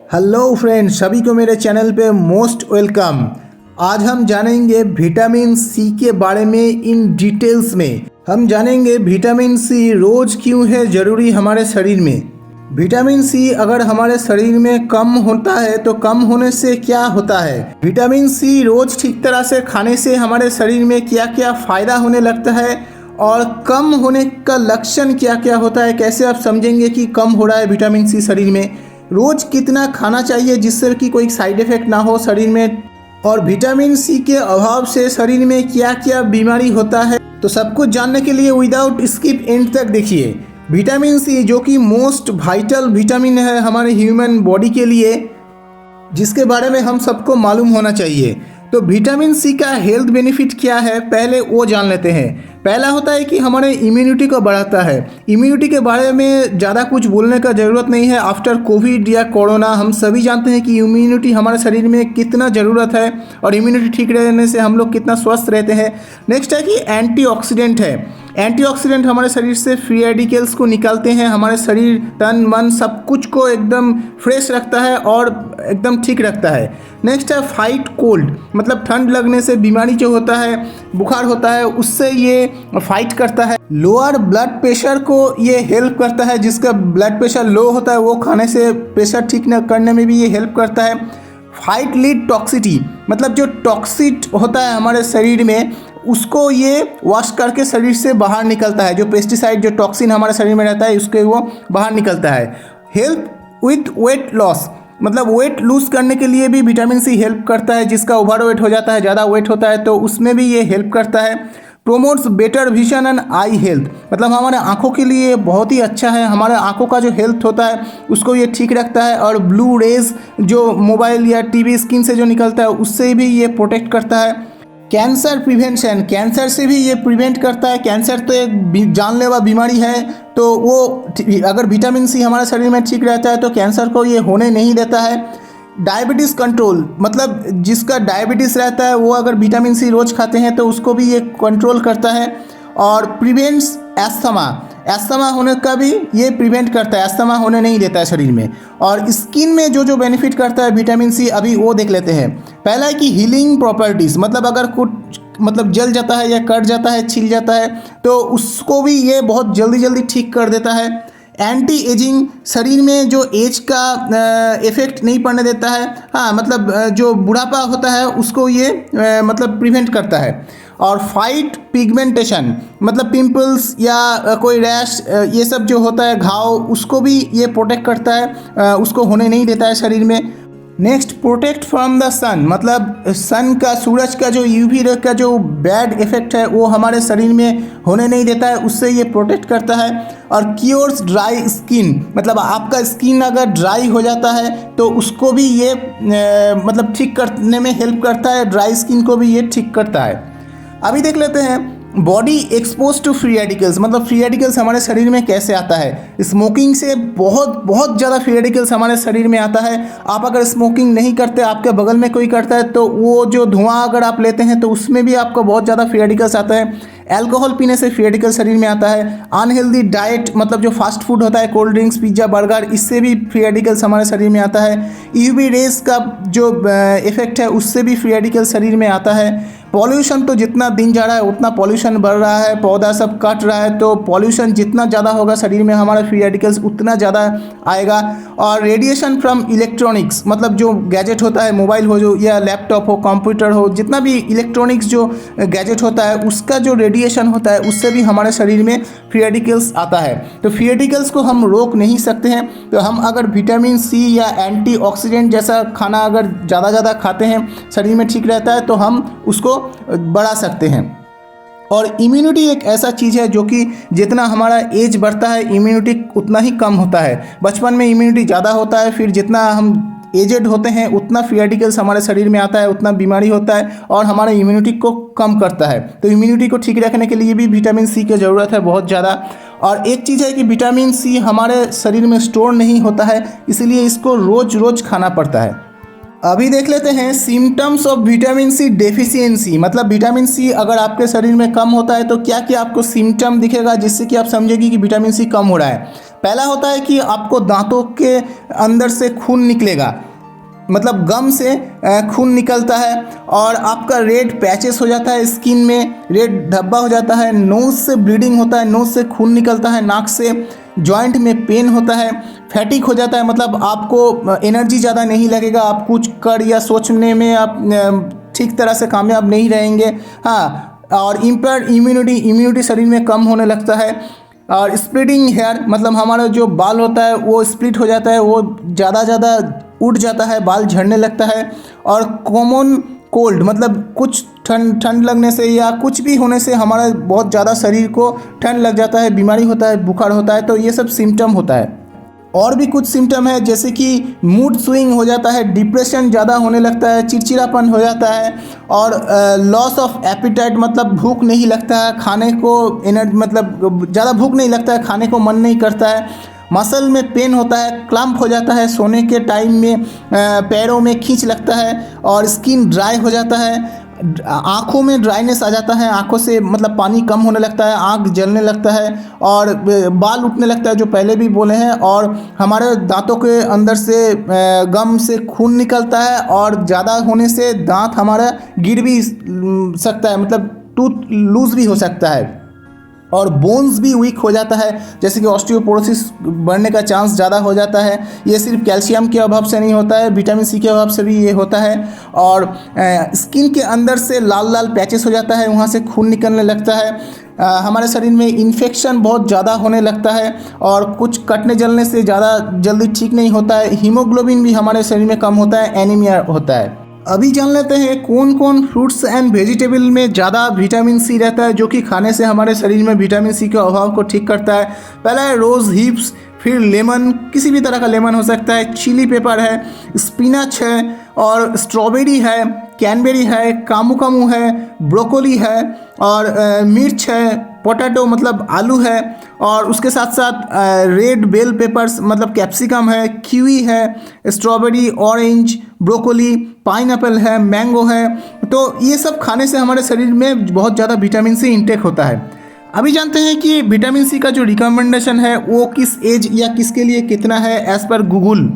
Hello friends, सभी को मेरे चैनल पे मोस्ट वेलकम। आज हम जानेंगे विटामिन सी के बारे में इन डिटेल्स में। हम जानेंगे विटामिन सी रोज क्यों है ज़रूरी हमारे शरीर में। विटामिन सी अगर हमारे शरीर में कम होता है तो कम होने से क्या होता है। विटामिन सी रोज ठीक तरह से खाने से हमारे शरीर में क्या क्या फ़ायदा होने लगता है और कम होने का लक्षण क्या क्या होता है। कैसे आप समझेंगे कि कम हो रहा है विटामिन सी शरीर में। रोज कितना खाना चाहिए जिससे कि कोई साइड इफेक्ट ना हो शरीर में, और विटामिन सी के अभाव से शरीर में क्या क्या बीमारी होता है। तो सब कुछ जानने के लिए विदाउट स्किप एंड तक देखिए। विटामिन सी जो कि मोस्ट वाइटल विटामिन है हमारे ह्यूमन बॉडी के लिए, जिसके बारे में हम सबको मालूम होना चाहिए। तो विटामिन सी का हेल्थ बेनिफिट क्या है पहले वो जान लेते हैं। पहला होता है कि हमारे इम्यूनिटी को बढ़ाता है। इम्यूनिटी के बारे में ज़्यादा कुछ बोलने का ज़रूरत नहीं है। आफ्टर कोविड या कोरोना हम सभी जानते हैं कि इम्यूनिटी हमारे शरीर में कितना ज़रूरत है और इम्यूनिटी ठीक रहने से हम लोग कितना स्वस्थ रहते हैं। नेक्स्ट है कि एंटीऑक्सीडेंट है। एंटीऑक्सीडेंट हमारे शरीर से फ्री रेडिकल्स को निकालते हैं, हमारे शरीर तन मन सब कुछ को एकदम फ्रेश रखता है और एकदम ठीक रखता है। नेक्स्ट है फाइट कोल्ड, मतलब ठंड लगने से बीमारी जो होता है, बुखार होता है, उससे ये फाइट करता है। लोअर ब्लड प्रेशर को ये हेल्प करता है। जिसका ब्लड प्रेशर लो होता है वो खाने से प्रेशर ठीक करने में भी ये हेल्प करता है। फाइट लीड टॉक्सिटी, मतलब जो टॉक्सिट होता है हमारे शरीर में उसको ये वॉश करके शरीर से बाहर निकलता है। जो पेस्टिसाइड जो टॉक्सिन हमारे शरीर में रहता है उसके वो बाहर निकलता है। हेल्प विथ वेट लॉस, मतलब वेट लूज करने के लिए भी विटामिन सी हेल्प करता है। जिसका ओवर वेट हो जाता है, ज़्यादा वेट होता है, तो उसमें भी ये हेल्प करता है। Promotes better vision and I health, मतलब हमारे आंखों के लिए बहुत ही अच्छा है। हमारे आंखों का जो हेल्थ होता है उसको ये ठीक रखता है। और ब्लू रेज जो मोबाइल या टीवी स्क्रीन से जो निकलता है उससे भी ये प्रोटेक्ट करता है। कैंसर प्रिवेंशन, कैंसर से भी ये प्रिवेंट करता है। कैंसर तो एक जानलेवा बीमारी है, तो वो अगर विटामिन सी हमारे शरीर में ठीक रहता है तो कैंसर को ये होने नहीं देता है। डायबिटीज़ कंट्रोल, मतलब जिसका डायबिटीज़ रहता है वो अगर विटामिन सी रोज़ खाते हैं तो उसको भी ये कंट्रोल करता है। और प्रिवेंट्स एस्थमा, एस्थमा होने का भी ये प्रिवेंट करता है, एस्थमा होने नहीं देता है शरीर में। और स्किन में जो जो बेनिफिट करता है विटामिन सी अभी वो देख लेते हैं। पहला है कि हीलिंग प्रॉपर्टीज़, मतलब अगर कुछ मतलब जल जाता है या कट जाता है, छिल जाता है तो उसको भी ये बहुत जल्दी जल्दी ठीक कर देता है। एंटी एजिंग, शरीर में जो एज का इफेक्ट नहीं पड़ने देता है। हाँ, मतलब जो बुढ़ापा होता है उसको ये मतलब प्रिवेंट करता है। और फाइट पिगमेंटेशन, मतलब पिंपल्स या कोई रैश ये सब जो होता है घाव, उसको भी ये प्रोटेक्ट करता है, उसको होने नहीं देता है शरीर में। नेक्स्ट, प्रोटेक्ट फ्रॉम द सन, मतलब सन का, सूरज का जो यूवी रे का जो बैड इफेक्ट है वो हमारे शरीर में होने नहीं देता है, उससे ये प्रोटेक्ट करता है। और क्योर्स ड्राई स्किन, मतलब आपका स्किन अगर ड्राई हो जाता है तो उसको भी ये मतलब ठीक करने में हेल्प करता है। ड्राई स्किन को भी ये ठीक करता है। अभी देख लेते हैं body expose to free radicals, मतलब फ्री रेडिकल्स हमारे शरीर में कैसे आता है। स्मोकिंग से बहुत बहुत ज़्यादा फ्री रेडिकल्स हमारे शरीर में आता है। आप अगर स्मोकिंग नहीं करते, आपके बगल में कोई करता है, तो वो जो धुआं अगर आप लेते हैं तो उसमें भी आपको बहुत ज़्यादा फ्री रेडिकल्स आता है। अल्कोहल पीने से फ्री रेडिकल शरीर में आता है। अनहेल्दी डाइट, मतलब जो फास्ट फूड होता है, कोल्ड ड्रिंक्स, पिज्ज़ा, बर्गर, इससे भी फ्री रेडिकल्स हमारे शरीर में आता है। यूवी रेज का जो इफेक्ट है उससे भी फ्री रेडिकल शरीर में आता है। पॉल्यूशन, तो जितना दिन जा रहा है उतना पॉल्यूशन बढ़ रहा है, पौधा सब कट रहा है, तो पॉल्यूशन जितना ज़्यादा होगा शरीर में हमारा फ्री रेडिकल्स उतना ज़्यादा आएगा। और रेडिएशन फ्रॉम इलेक्ट्रॉनिक्स, मतलब जो गैजेट होता है, मोबाइल हो जो या लैपटॉप हो, कंप्यूटर हो, जितना भी इलेक्ट्रॉनिक्स जो गैजेट होता है उसका जो रेडिएशन होता है उससे भी हमारे शरीर में फ्री रेडिकल्स आता है। तो फ्री रेडिकल्स को हम रोक नहीं सकते हैं। तो हम अगर विटामिन सी या एंटीऑक्सीडेंट जैसा खाना अगर ज़्यादा खाते हैं, शरीर में ठीक रहता है, तो हम उसको बढ़ा सकते हैं। और इम्यूनिटी एक ऐसा चीज़ है जो कि जितना हमारा एज बढ़ता है इम्यूनिटी उतना ही कम होता है। बचपन में इम्यूनिटी ज़्यादा होता है, फिर जितना हम एजेड होते हैं उतना फ्री रेडिकल्स हमारे शरीर में आता है, उतना बीमारी होता है और हमारे इम्यूनिटी को कम करता है। तो इम्यूनिटी को ठीक रखने के लिए भी विटामिन सी की ज़रूरत है बहुत ज़्यादा। और एक चीज़ है कि विटामिन सी हमारे शरीर में स्टोर नहीं होता है, इसलिए इसको रोज़ रोज़ खाना पड़ता है। अभी देख लेते हैं symptoms of vitamin C deficiency, मतलब विटामिन सी अगर आपके शरीर में कम होता है तो क्या क्या आपको सिम्टम दिखेगा जिससे कि आप समझेंगे कि विटामिन सी कम हो रहा है। पहला होता है कि आपको दांतों के अंदर से खून निकलेगा, मतलब गम से खून निकलता है और आपका रेड पैचेस हो जाता है, स्किन में रेड धब्बा हो जाता है, नोज़ से ब्लीडिंग होता है, नोज़ से खून निकलता है, नाक से, जॉइंट में पेन होता है, फैटिक हो जाता है, मतलब आपको एनर्जी ज़्यादा नहीं लगेगा, आप कुछ कर या सोचने में आप ठीक तरह से कामयाब नहीं रहेंगे। हाँ, और इम्पेयर्ड इम्यूनिटी शरीर में कम होने लगता है। और स्प्लिटिंग हेयर, मतलब हमारा जो बाल होता है वो स्प्लिट हो जाता है, वो ज़्यादा उड़ जाता है, बाल झड़ने लगता है। और कॉमन कोल्ड, मतलब कुछ ठंड लगने से या कुछ भी होने से हमारा बहुत ज़्यादा शरीर को ठंड लग जाता है, बीमारी होता है, बुखार होता है, तो ये सब सिम्टम होता है। और भी कुछ सिम्टम है जैसे कि मूड स्विंग हो जाता है, डिप्रेशन ज़्यादा होने लगता है, चिड़चिड़ापन हो जाता है और लॉस ऑफ एपिटाइट, मतलब भूख नहीं लगता है खाने को, मतलब ज़्यादा भूख नहीं लगता है, खाने को मन नहीं करता है, मसल में पेन होता है, क्लम्प हो जाता है, सोने के टाइम में पैरों में खींच लगता है और स्किन ड्राई हो जाता है, आँखों में ड्राइनेस आ जाता है, आँखों से मतलब पानी कम होने लगता है, आँख जलने लगता है और बाल उठने लगता है जो पहले भी बोले हैं, और हमारे दांतों के अंदर से गम से खून निकलता है और ज़्यादा होने से दांत हमारा गिर भी सकता है, मतलब टूथ लूज भी हो सकता है और बोन्स भी वीक हो जाता है, जैसे कि ऑस्टियोपोरोसिस बढ़ने का चांस ज़्यादा हो जाता है। ये सिर्फ कैल्शियम के अभाव से नहीं होता है, विटामिन सी के अभाव से भी ये होता है। और स्किन के अंदर से लाल लाल पैचेस हो जाता है, वहाँ से खून निकलने लगता है। हमारे शरीर में इन्फेक्शन बहुत ज़्यादा होने लगता है और कुछ कटने जलने से ज़्यादा जल्दी ठीक नहीं होता है। हीमोग्लोबिन भी हमारे शरीर में कम होता है, एनीमिया होता है। अभी जान लेते हैं कौन कौन फ्रूट्स एंड वेजिटेबल में ज़्यादा विटामिन सी रहता है, जो कि खाने से हमारे शरीर में विटामिन सी के अभाव को ठीक करता है। पहला है रोज़ हिप्स, फिर लेमन, किसी भी तरह का लेमन हो सकता है, चिली पेपर है, स्पिनच है और स्ट्रॉबेरी है, कैनबेरी है, कामू कामू है, ब्रोकोली है और मिर्च है, पोटैटो मतलब आलू है और उसके साथ साथ रेड बेल पेपर्स मतलब कैप्सिकम है, कीवी है, स्ट्रॉबेरी, ऑरेंज, ब्रोकोली, पाइनएप्पल है, मैंगो है। तो ये सब खाने से हमारे शरीर में बहुत ज़्यादा विटामिन सी इंटेक होता है। अभी जानते हैं कि विटामिन सी का जो रिकमेंडेशन है वो किस एज या किसके लिए कितना है as per Google.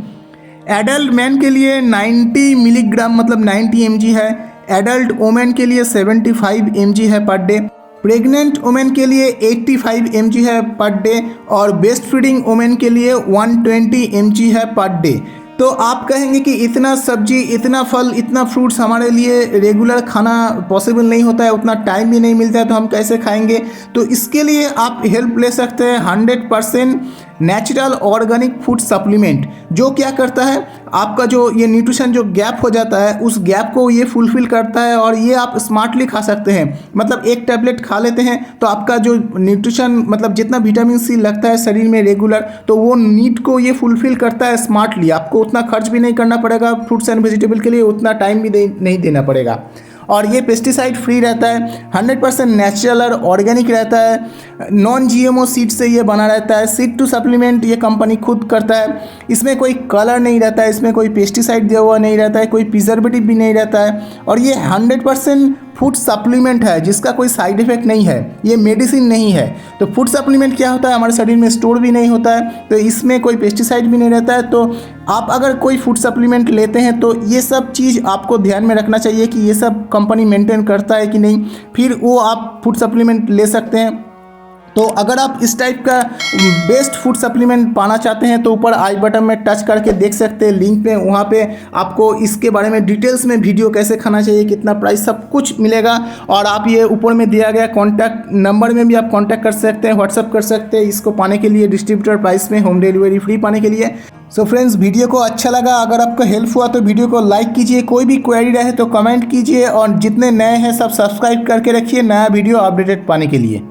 Adult man के लिए 90 मिलीग्राम मतलब 90 mg है, एडल्ट वोमेन के लिए 75 mg है पर डे, प्रेग्नेंट वोमेन के लिए 85 mg है पर डे और बेस्ट फीडिंग वोमेन के लिए 120 mg है पर डे। तो आप कहेंगे कि इतना सब्जी, इतना फल, इतना फ्रूट्स हमारे लिए रेगुलर खाना पॉसिबल नहीं होता है, उतना टाइम भी नहीं मिलता है, तो हम कैसे खाएंगे? तो इसके लिए आप हेल्प ले सकते हैं 100% नेचुरल ऑर्गेनिक फूड सप्लीमेंट, जो क्या करता है आपका जो ये न्यूट्रिशन जो गैप हो जाता है उस गैप को ये फुलफिल करता है और ये आप स्मार्टली खा सकते हैं। मतलब एक टैबलेट खा लेते हैं तो आपका जो न्यूट्रिशन मतलब जितना विटामिन सी लगता है शरीर में रेगुलर, तो वो नीड को ये फुलफिल करता है स्मार्टली। आपको उतना खर्च भी नहीं करना पड़ेगा फ्रूट्स एंड वेजिटेबल के लिए, उतना टाइम भी नहीं देना पड़ेगा और ये पेस्टिसाइड फ्री रहता है, 100% नेचुरल और ऑर्गेनिक रहता है, नॉन जीएमओ सीड से ये बना रहता है। सीड टू सप्लीमेंट ये कंपनी खुद करता है, इसमें कोई कलर नहीं रहता है, इसमें कोई पेस्टिसाइड दिया हुआ नहीं रहता है, कोई प्रिजर्वेटिव भी नहीं रहता है और ये 100% फूड सप्लीमेंट है जिसका कोई साइड इफेक्ट नहीं है, ये मेडिसिन नहीं है। तो फूड सप्लीमेंट क्या होता है, हमारे शरीर में स्टोर भी नहीं होता है, तो इसमें कोई पेस्टिसाइड भी नहीं रहता है। तो आप अगर कोई फूड सप्लीमेंट लेते हैं तो ये सब चीज़ आपको ध्यान में रखना चाहिए कि ये सब कंपनी मेंटेन करता है कि नहीं, फिर वो आप फूड सप्लीमेंट ले सकते हैं। तो अगर आप इस टाइप का बेस्ट फूड सप्लीमेंट पाना चाहते हैं तो ऊपर आई बटन में टच करके देख सकते हैं लिंक पे, वहाँ पे आपको इसके बारे में डिटेल्स में वीडियो कैसे खाना चाहिए, कितना प्राइस, सब कुछ मिलेगा। और आप ये ऊपर में दिया गया कॉन्टैक्ट नंबर में भी आप कॉन्टैक्ट कर सकते हैं, व्हाट्सअप कर सकते हैं इसको पाने के लिए, डिस्ट्रीब्यूटर प्राइस में होम डिलीवरी फ्री पाने के लिए। सो फ्रेंड्स, वीडियो को अच्छा लगा, अगर आपको हेल्प हुआ तो वीडियो को लाइक कीजिए, कोई भी क्वेरी रहे तो कमेंट कीजिए और जितने नए हैं सब सब्सक्राइब करके रखिए नया वीडियो अपडेटेड पाने के लिए।